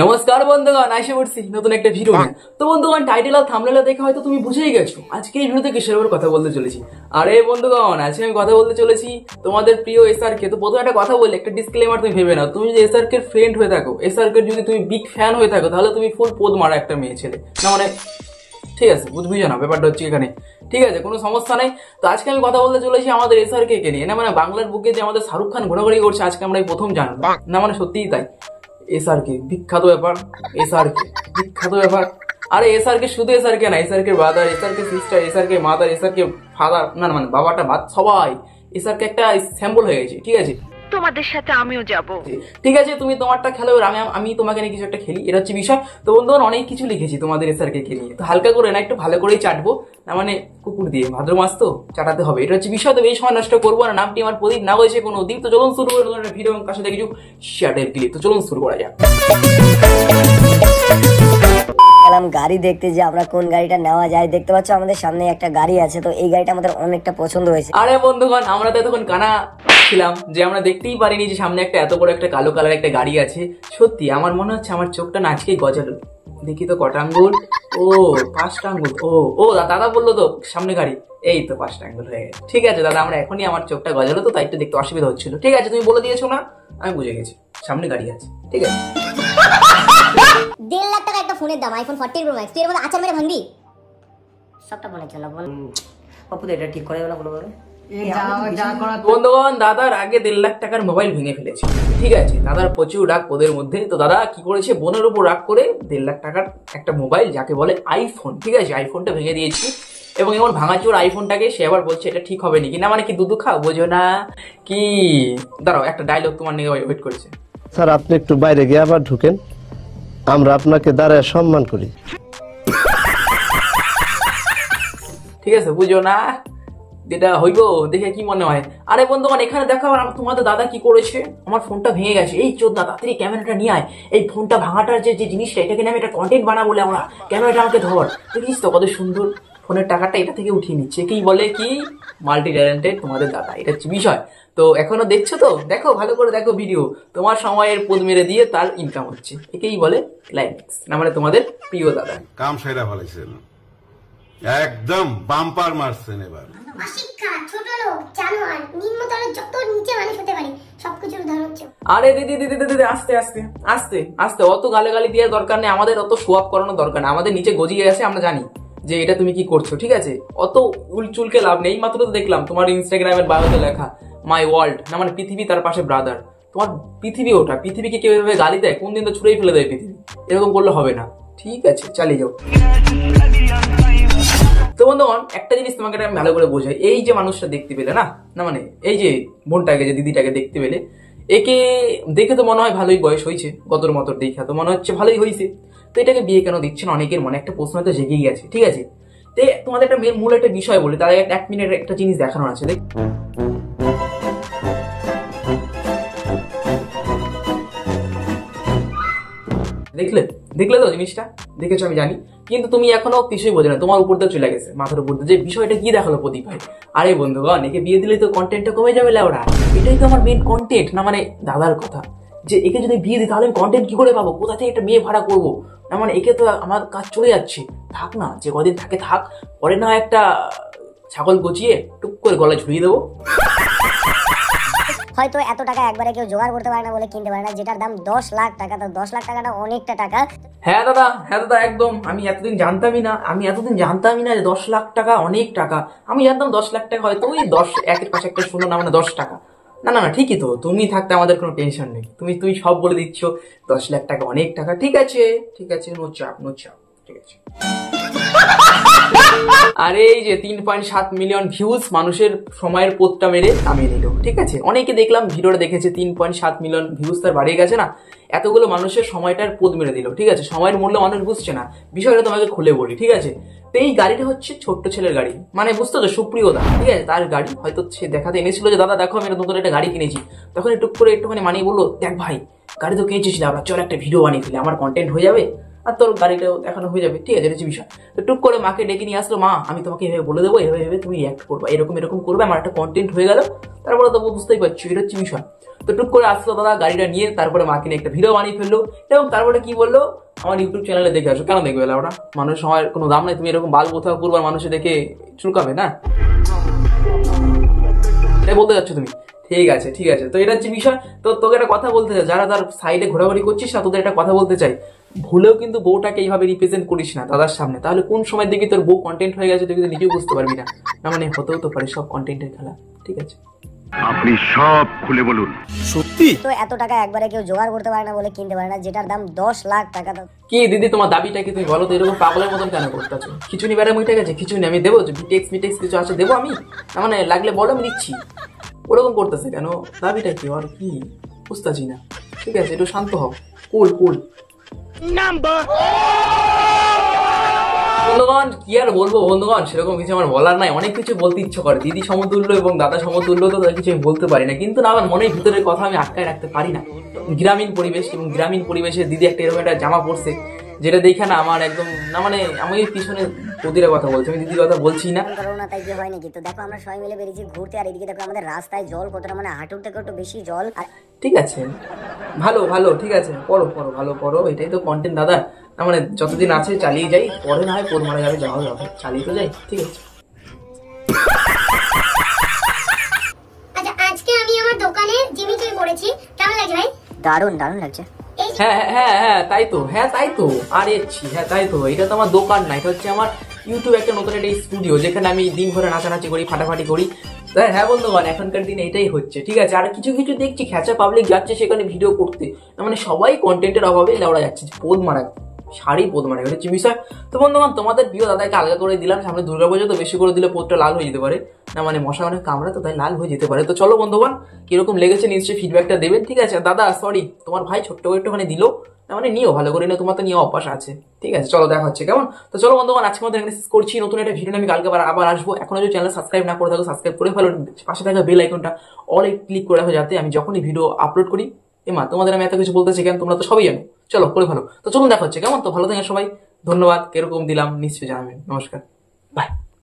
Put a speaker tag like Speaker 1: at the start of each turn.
Speaker 1: নমস্কার বন্ধুগণ, আশা করছি নতুন একটা ভিডিও নিয়ে। তো বন্ধুগণ, টাইটেল আর থাম্বনেল দেখে হয়তো তুমি বুঝেই গেছো আজকে এই ভিডিওতে কিসের উপর কথা বলতে চলেছি। আরে বন্ধুগণ, আজকে আমি কথা বলতে চলেছি তোমাদের প্রিয় এসআর কে। তো প্রথমে একটা কথা বলি, একটা ডিসক্লেমার তুমি ভেবে নাও, তুমি যদি এসআর কে ফ্রেন্ড হয়ে থাকো, এসআর কে যদি তুমি বিগ ফ্যান হয়ে থাকো, তাহলে তুমি ফুল পোদ মারা একটা মেয়ে ছেলে না, মানে ঠিক আছে, বুঝবি না ব্যাপারটা হচ্ছে এখানে, ঠিক আছে, কোনো সমস্যা নেই। তো আজকে আমি কথা বলতে চলেছি আমাদের এসআর কে নিয়ে, না মানে বাংলার বুকে যে আমাদের শাহরুখ খান ঘোরাঘুরি করছে আজকে আমরা এই প্রথম জানলাম, না মানে সত্যিই তাই। এসআর কে বিখ্যাত ব্যাপার, এসআর কে বিখ্যাত ব্যাপার। আরে এসআর কে শুধু এসআর কে না, এসআর কে ব্রাদার, এসআর কে সিস্টার, এসআর কে মাদার, এসআর কে ফাদার, না মানে বাবাটা ভাত সবাই এসআর কে একটা স্যাম্পল হয়ে গেছে, ঠিক আছে।
Speaker 2: তোমাদের সাথে আমিও যাব,
Speaker 1: ঠিক আছে, তুমি তোমারটা খেলো, আমি তোমাকে নিয়ে কিছু একটা খেলি, এটা হচ্ছে বিষয়। তো বন্ধুগণ, অনেক কিছু লিখেছি তোমাদের এসআর কে নিয়ে, তো হালকা করে না, একটু ভালো করেই চাটবো, না মানে কুকুর দিয়ে, ভাদ্র মাস তো চাটাতে হবে, এটা হচ্ছে বিষয়। তো এই সময় নষ্ট করবো না, নামটি আমার প্রদীপ, না হয়েছে কোনো দ্বীপ। তো চলুন শুরু করে নতুন ভিডিও এবং কাছে কিছু শ্যাটের ক্লিপ। তো চলুন শুরু করা যাক।
Speaker 3: গাড়ি দেখতে যে আমরা কোন গাড়িটা নেওয়া যায়, দেখতে পাচ্ছ আমাদের সামনে একটা গাড়ি আছে, তো এই গাড়িটা আমাদের অনেকটা পছন্দ হয়েছে।
Speaker 1: আরে বন্ধুগণ, আমরা তো এতক্ষণ কানা ছিলাম যে আমরা দেখতেই পারিনি যে সামনে একটা এত বড় একটা কালো কালার একটা গাড়ি আছে। সত্যি আমার মনে হচ্ছে আমার চোখটা না আজকেই গজালো। দেখি তো কটা আঙ্গুল, ও 5টা আঙ্গুল। ও দাদা বললো তো সামনে গাড়ি, এই তো 5টা আঙ্গুল হয়ে গেছে। ঠিক আছে দাদা, আমরা এখনই, আমার চোখটা গজালো তো, তাই একটু দেখতে অসুবিধা হচ্ছিল। ঠিক আছে, তুমি বলে দিয়েছো না, আমি বুঝে গেছি সামনে গাড়ি আছে, ঠিক আছে।
Speaker 4: 1.5 লাখ টাকা একটা ফোনের দাম, আইফোন 14 প্রো ম্যাক্স, তুই এর মধ্যে আচার মেরে ভাঙবি?
Speaker 3: সবটা মনে চলো বল বাপু, এটা ঠিক করে বলো বলো।
Speaker 1: বন্ধুগণ, দাদার আগে 1.5 লাখ টাকার মোবাইল ভেঙে ফেলেছে, ঠিক আছে। দাদার প্রচুর রাগ ওদের মধ্যে। তো দাদা কি করেছে, বোনের উপর রাগ করে 1.5 লাখ টাকার একটা মোবাইল, যাকে বলে আইফোন, ঠিক আছে, আইফোনটা ভেঙে দিয়েছি। এবং এমন ভাঙাচোর আইফোনটাকে সে আবার বলছে এটা ঠিক হবে নাকি, না মানে কি দুধু খাও, বোঝো না কি? দাঁড়াও, একটা ডায়লগ তোমার নিয়ে ওয়েট করছে।
Speaker 5: স্যার, আপনি একটু বাইরে গিয়ে আবার ঢুকেন, আমরা আপনাকে দাঁড়ায় সম্মান করি।
Speaker 1: ঠিক আছে, বুঝো না যেটা হইব, দেখে কি মনে হয়? আরে বন্ধুগণ, এখানে দেখো তোমাদের দাদা কি করেছে, আমার ফোনটা ভেঙে গেছে, এই চোদ্দা তাড়াতাড়ি ক্যামেরাটা নিয়ে আয়, এই ফোনটা ভাঙাটার যে জিনিসটা, এটাকে নিয়ে আমি একটা কন্টেন্ট বানাবো বলে আমরা, ক্যামেরাটা আমাকে ধর। দেখিস তো কত সুন্দর ফোনের টাকাটা এটা থেকে উঠিয়ে নিচ্ছে, কি বলে কি মাল্টি ট্যালেন্টেড তোমাদের দাদা, এটা হচ্ছে বিষয়। তো এখনো দেখছো তো, দেখো ভালো করে দেখো ভিডিও, তোমার সময়ের পোদ মেরে দিয়ে তার ইনকাম হচ্ছে, একেই বলে ক্লাইম্যাক্স, না মানে তোমাদের প্রিয় দাদা।
Speaker 6: কাম সেরা ফেলাইছেন, একদম বাম্পার মারছেন এবার।
Speaker 4: অশিক্ষা, ছোট লোক, জানোয়ার, নিম্নতর যত নিচে মানুষ হতে পারে সবকিছুর উদাহরণ হচ্ছে।
Speaker 1: আরে দিদি দিদি দিদি দিদি, আস্তে আস্তে আস্তে আস্তে, অত গালাগালি দেওয়ার দরকার নেই, আমাদের অত শো আপ করানোর দরকার নেই, আমাদের নিচে গজিয়ে গেছে, আমরা জানি যে এটা তুমি কি করছো, ঠিক আছে। অত উলচুলকে লাভ নেই। মাত্র তো দেখলাম তোমার ইনস্টাগ্রামের বায়োতে লেখা মাই ওয়ার্ল্ড, না মানে পৃথিবী, তার পাশে ব্রাদার। তোমার পৃথিবী ওটা, পৃথিবীকে কেউ এভাবে গালি দেয়, কোন দিন তো ছুড়েই ফেলে দেয় পৃথিবী, এরকম করলে হবে না, ঠিক আছে, চালিয়ে যাও। তো বন্ধুগণ, একটা জিনিস তোমাকে আমি ভালো করে বোঝাই, এই যে মানুষটা দেখতে পেলে না, না মানে এই যে বোনটাকে, যে দিদিটাকে দেখতে পেলে, একে দেখে তো মনে হয় ভালোই বয়স হয়েছে, গতর মতর দেখা তো মনে হচ্ছে ভালোই হয়েছে, তো এটাকে বিয়ে কেন দিচ্ছে না? অনেকের মনে একটা প্রশ্ন হয়তো জেগেই গেছে, ঠিক আছে। তো তোমাদের একটা মূল একটা বিষয় বলি, তার 1 মিনিট একটা জিনিস দেখানোর আছে। দেখলে দেখলে তো জিনিসটা, দেখেছো আমি জানি, কিন্তু তুমি এখনো কিছুই বোঝো না, তোমার উপর দিয়ে চলে গেছে, মাথার উপর দিয়ে, যে বিষয়টা কি দেখালো প্রদীপ ভাই। আরে বন্ধুগণ, একে বিয়ে দিলে তো কন্টেন্টটা কমে যাবে লেওড়া, এটাই তো আমার মেন কন্টেন্ট, না মানে দাদার কথা, যে একে যদি বিয়ে দিই তাহলে আমি কন্টেন্ট কি করে পাবো, কোথা থেকে একটা মেয়ে ভাড়া করবো, না মানে একে তো আমার কাজ চলে যাচ্ছে, থাক না, যে কদিন থাকে থাক, পরে না একটা ছাগল গচিয়ে টুক করে গলায় ঝুলিয়ে দেবো।
Speaker 3: হয়তো এত টাকা একবারে কেউ জোগাড় করতে পারে না বলে কিনতে পারে না, যেটার দাম 10 লাখ টাকা, তো 10 লাখ টাকাটা অনেকটা টাকা।
Speaker 1: হ্যাঁ দাদা, হ্যাঁ দাদা, একদম। আমি এতদিন জানতামই না যে 10 লাখ টাকা অনেক টাকা। আমি জানতাম 10 লাখ টাকা হয়তো ওই 10 একের পাশে একটা শূন্য, না মানে 10 টাকা। না না না, ঠিকই তো, তুমি থাকতে আমাদের কোনো টেনশন নেই, তুমি সব বলে দিচ্ছ, 10 লাখ টাকা অনেক টাকা, ঠিক আছে ঠিক আছে, নো চাপ, ঠিক আছে। আরে এই যে 3.7 মিলিয়ন ভিউজ মানুষের সময়ের পোদটা মেরে নামিয়ে নিল, ঠিক আছে। অনেকে দেখলাম ভিডিওটা দেখেছে, 3.7 মিলিয়ন ভিউজ তার বাড়িয়ে গেছে না, এতগুলো মানুষের সময়টার পোদ মেরে দিল, ঠিক আছে। সময়ের মূল্য মানুষ বুঝছে না, বিষয়টা তোমাকে খুলে বলি, ঠিক আছে। তো এই গাড়িটা হচ্ছে ছোট্ট ছেলের গাড়ি, মানে বুঝতো তো, সুপ্রিয় দা, ঠিক আছে, তার গাড়ি হয়তো সে দেখাতে এনেছিল যে দাদা দেখো আমি নতুন একটা গাড়ি কিনেছি, তখন একটুখানি মানিয়ে বললো, দেখ ভাই গাড়ি তো কিনেছিস না, চল একটা ভিডিও বানিয়ে ফেলে, আমার কন্টেন্ট হয়ে যাবে। আর তোর গাড়িটাও দেখানো হয়ে যাবে, ঠিক আছে, এটা হচ্ছে বিষয়। তো টুক করে মাকে ডেকে নিয়ে আসলো, মা আমি তোমাকে এভাবে বলে দেবো, এভাবে এভাবে তুমি রিয়াক্ট করবা, এরকম এরকম করবে, আমার একটা কন্টেন্ট হয়ে গেল। তারপরে তো বুঝতেই পারছো এটা হচ্ছে বিষয়। তো টুক করে আসলো দাদা গাড়িটা নিয়ে, তারপরে মাকে নিয়ে একটা ভিডিও বানিয়ে ফেললো, এবং তারপরে কি বললো, আমার ইউটিউব চ্যানেলে দেখে আসো। কেন দেখবে ওটা, মানুষ সময় কোনো দাম নাই, তুমি এরকম বাল কোথাও করবার মানুষে দেখে চুলকাবে না, এটা বলতে যাচ্ছ তুমি? ঠিক আছে ঠিক আছে, তো এটা হচ্ছে বিষয়। তো তোকে একটা কথা বলতে চাই, যারা তার সাইডে ঘোরাঘুরি করছিস না, তোদের একটা কথা বলতে চাই, ভুলেও কিন্তু বউটাকে এইভাবে রিপ্রেজেন্ট করিস না দাদার সামনে, তাহলে কোন সময় দেখবি তোর বউ কন্টেন্ট হয়ে গেছে তুই কিন্তু নিজেও বুঝতে পারবি না। না মানে হতেও তো পারে সব কন্টেন্টের খেলা, ঠিক আছে?
Speaker 7: আপনি সব খুলে বলুন।
Speaker 3: তো এত টাকা একবারে কেউ জোগাড় করতে পারে না বলে কিনতে পারে না, যেটার দাম 10 লাখ টাকা।
Speaker 1: কি দিদি তোমার দাবিটা কি তুমি বলো তো, এরকম পাগলের মতন কেন করতেছো? খিচুনি বেড়া মুইটা গেছে, খিচুনি আমি দেবো, বিটেক্স মিটেক্স কিছু আছে দেবো আমি, না মানে লাগলে বলো আমি দিচ্ছি, ওরকম করতেছে কেন? দাবিটা কি আর কি বুঝতেছি না, ঠিক আছে একটু শান্ত হও, কুল কুল। বন্ধুগণ কি আর বলবো বন্ধুগণ, সেরকম কিছু আমার বলার নাই, অনেক কিছু বলতে ইচ্ছে করে, দিদি সমতুল্য এবং দাদা সমতুল্য, তো তাদের কিছু আমি বলতে পারি না, কিন্তু না আমার মনের ভিতরের কথা আমি আটকায় রাখতে পারি না। গ্রামীণ পরিবেশ, এবং গ্রামীণ পরিবেশে দিদি একটা এরকম একটা জামা পরছে যেটা দেখে না আমার একদম, না মানে আমি পিছনে বদির কথা বলছি, আমি দিদির কথা বলছি না।
Speaker 3: করোনা তাই কি হয়নি, কিন্তু দেখো আমরা সবাই মিলে বেরিয়েছি ঘুরতে, আর এদিকে দেখো আমাদের রাস্তায় জল কতটা, মানে হাঁটুর থেকে একটু বেশি জল। আর
Speaker 1: ঠিক আছে ভালো ভালো, ঠিক আছে পড়ো পড়ো ভালো পড়ো, এটাই তো কন্টেন্ট দাদা, না মানে যতদিন আছে চালিয়ে যাই, পরে না হয় পোদ মারা যাবে, যাওয়া যাবে, চালিয়ে তো যাই, ঠিক আছে।
Speaker 4: আচ্ছা আজকে আমি আমার দোকানে জিমি চুরি করেছি, কেমন লাগছে ভাই?
Speaker 3: দারুণ দারুণ লাগছে।
Speaker 1: হ্যাঁ হ্যাঁ হ্যাঁ তাই তো, হ্যাঁ তাই তো, আরে হ্যাঁ তাই তো, এটা তো আমার দোকান না, এটা হচ্ছে আমার ইউটিউব একটা নতুন একটা স্টুডিও, যেখানে আমি দিন ভরে নাচানাচি করি, ফাটাফাটি করি। হ্যাঁ বন্ধুগণ এখনকার দিনে এটাই হচ্ছে, ঠিক আছে। আর কিছু কিছু দেখছি খেঁচা পাবলিক যাচ্ছে সেখানে ভিডিও করতে, মানে সবাই কন্টেন্টের অভাবে লেওড়া যাচ্ছে, পোদ মারা শাড়ি পোদ মারা হচ্ছে বিষয়। তো বন্ধুগণ তোমাদের প্রিয় দাদাকে আলাদা করে দিলাম, সামনে দুর্গাপুজো তো বেশি করে দিলে পোদটা লাল হয়ে যেতে পারে, না মানে মশা অনেক কামড়া তো তাই লাল হয়ে যেতে পারে। তো চলো বন্ধুগণ কিরকম লেগেছে নিশ্চয়ই ফিডব্যাকটা দেবেন, ঠিক আছে। দাদা সরি তোমার ভাই ছোট্ট করে একটুখানি দিল, না মানে নিও ভালো করে, না তোমার তো নিয়ে অভ্যাস আছে, ঠিক আছে। চলো দেখা হচ্ছে কেমন। তো চলো বন্ধুগণ আজকে মধ্যে এখানে শেষ করছি, নতুন একটা ভিডিও আমি কালকে আবার আসবো। এখনো যদি চ্যানেল সাবস্ক্রাইব না করে থাকো সাবস্ক্রাইব করে ফেলো, পাশে থাকা বেল আইকনটা অল ক্লিক করে রাখো, যাতে আমি যখনই ভিডিও আপলোড করি, এমা তোমাদের আমি এত কিছু বলতেছি কেন, তোমরা তো সবাই জানো, চলো করে ফেলো। তো চলুন দেখা হচ্ছে কেমন, তো ভালো থাকেন সবাই, ধন্যবাদ, কিরকম দিলাম নিশ্চয়ই জানাবেন, নমস্কার, বাই।